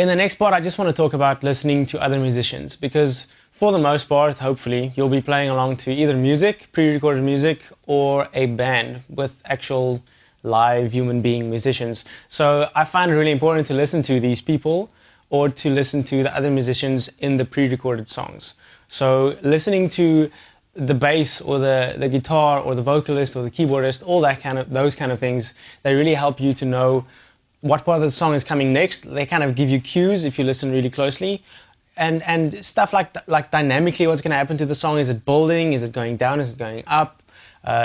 In the next part, I just want to talk about listening to other musicians because for the most part, hopefully, you'll be playing along to either music, pre-recorded music, or a band with actual live human being musicians. So I find it really important to listen to these people or to listen to the other musicians in the pre-recorded songs. So listening to the bass or the guitar or the vocalist or the keyboardist, all that those kind of things, they really help you to know what part of the song is coming next. They kind of give you cues if you listen really closely. And stuff like dynamically what's going to happen to the song. Is it building? Is it going down? Is it going up?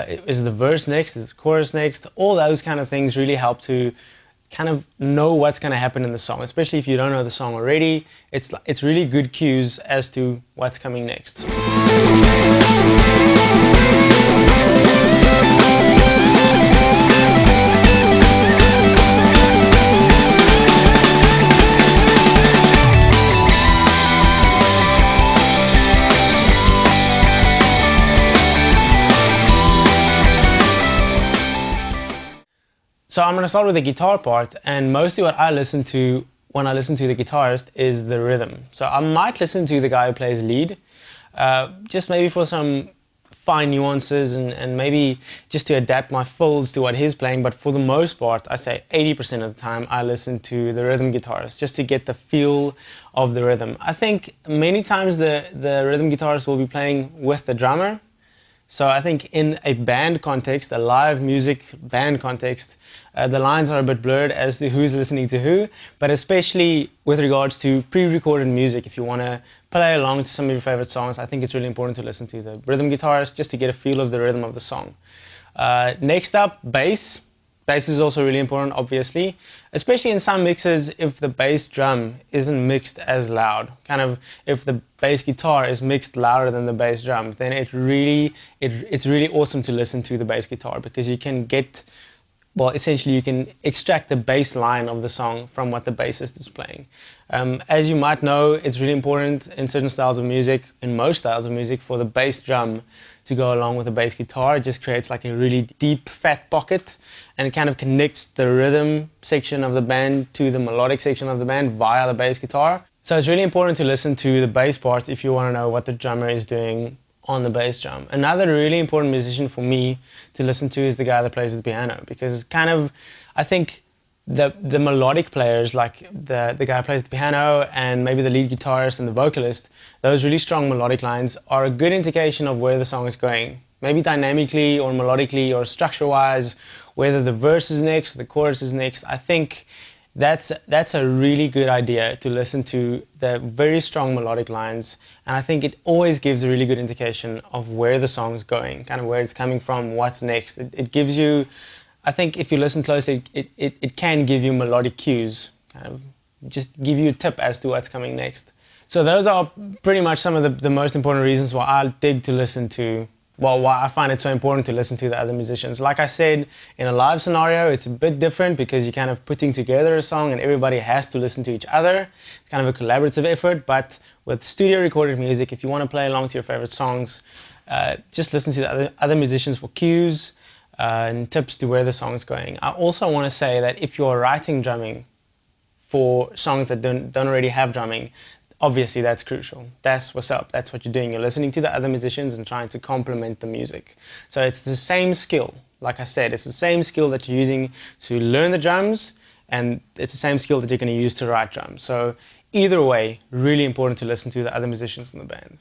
Is the verse next? Is the chorus next? All those kind of things really help to kind of know what's going to happen in the song, especially if you don't know the song already. It's really good cues as to what's coming next. So I'm going to start with the guitar part, and mostly what I listen to when I listen to the guitarist is the rhythm. So I might listen to the guy who plays lead, just maybe for some fine nuances and maybe just to adapt my fills to what he's playing, but for the most part, I say 80% of the time I listen to the rhythm guitarist just to get the feel of the rhythm. I think many times the rhythm guitarist will be playing with the drummer. So I think in a band context, a live music band context, the lines are a bit blurred as to who's listening to who, but especially with regards to pre-recorded music, if you want to play along to some of your favorite songs, I think it's really important to listen to the rhythm guitarist just to get a feel of the rhythm of the song. Next up, bass. Bass is also really important, obviously, especially in some mixes if the bass drum isn't mixed as loud. Kind of if the bass guitar is mixed louder than the bass drum, then it's really awesome to listen to the bass guitar because you can get, well, essentially you can extract the bass line of the song from what the bassist is playing. As you might know, it's really important in certain styles of music, in most styles of music, for the bass drum to go along with the bass guitar. It just creates like a really deep, fat pocket, and it kind of connects the rhythm section of the band to the melodic section of the band via the bass guitar. So it's really important to listen to the bass part if you want to know what the drummer is doing on the bass drum. Another really important musician for me to listen to is the guy that plays the piano, because kind of, I think the melodic players, like the guy who plays the piano and maybe the lead guitarist and the vocalist, those really strong melodic lines are a good indication of where the song is going. Maybe dynamically or melodically or structure-wise, whether the verse is next, the chorus is next. I think that's a really good idea to listen to the very strong melodic lines, and I think it always gives a really good indication of where the song's going, kind of where it's coming from, what's next. It gives you, I think if you listen closely, it can give you melodic cues, kind of just give you a tip as to what's coming next. So those are pretty much some of the most important reasons why I dig to listen to, well, why I find it so important to listen to the other musicians. Like I said, in a live scenario, it's a bit different because you're kind of putting together a song and everybody has to listen to each other. It's kind of a collaborative effort, but with studio recorded music, if you want to play along to your favorite songs, just listen to the other musicians for cues and tips to where the song is going. I also want to say that if you're writing drumming for songs that don't already have drumming, obviously that's crucial. That's what's up. That's what you're doing. You're listening to the other musicians and trying to complement the music. So it's the same skill. Like I said, it's the same skill that you're using to learn the drums, and it's the same skill that you're going to use to write drums. So either way, really important to listen to the other musicians in the band.